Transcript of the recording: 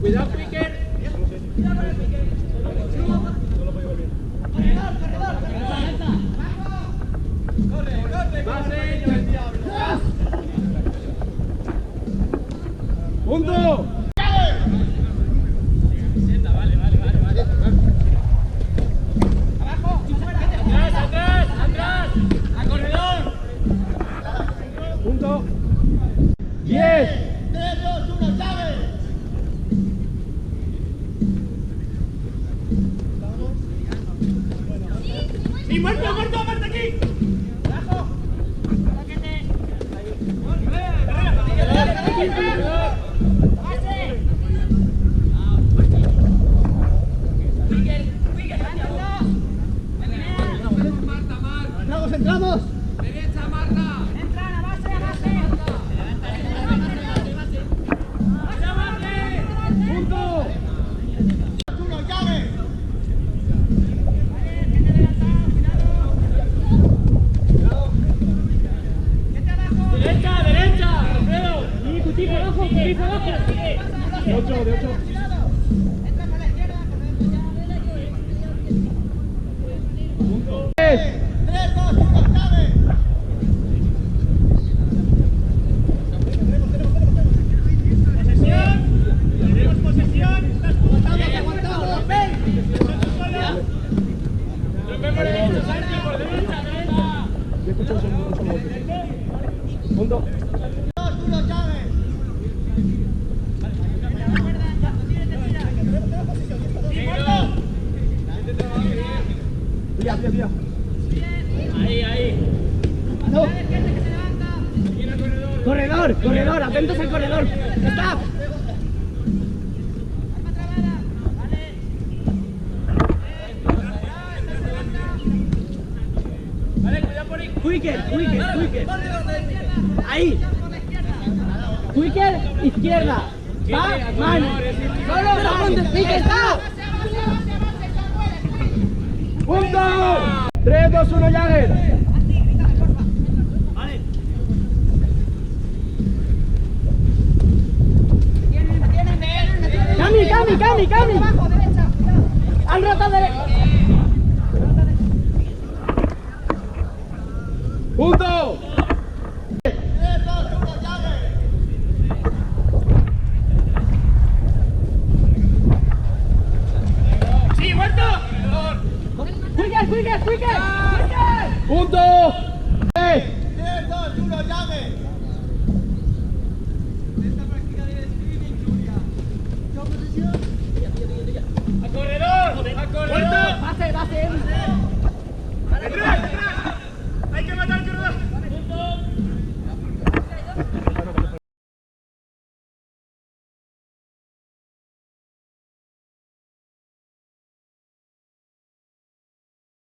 Cuidado, Quicker. ¡Punto! ¡Atrás! ¡Al corredor! ¡Punto! 10. 3, 2, 1, llave. ¡Y muerto aquí! ¡Abajo! ¡Entramos! ¡Derecha, Marta! ¡Entra, a base! ¡Punto! 1, llave. ¡Derecha! ¡Alfredo! ¡Y Cutico abajo! De 8. Entra por la izquierda, ¡Punto! 3, 2, 1, llave. ¡Tenemos posesión! Aguantamos. ¡Ven! ¡Nos vemos derecho, Santi! ¡Por derecha! Punto. 2, 1, llave. Tira. Ahí. No. Corredor, atentos al corredor. ¡Está! Vale, cuidado por ahí. Quicker. Ahí. Quicker, izquierda. Va, mano. Solo ponte, Quicker, está. ¡Punto! 3, 2, 1, Jagger. Cami. Han roto derecha. ¡Punto! 3, 2, 1, llave. ¡Sí, muerto! Quicker. ¡Punto! 3, 2, 1, llave. ¡A corredor!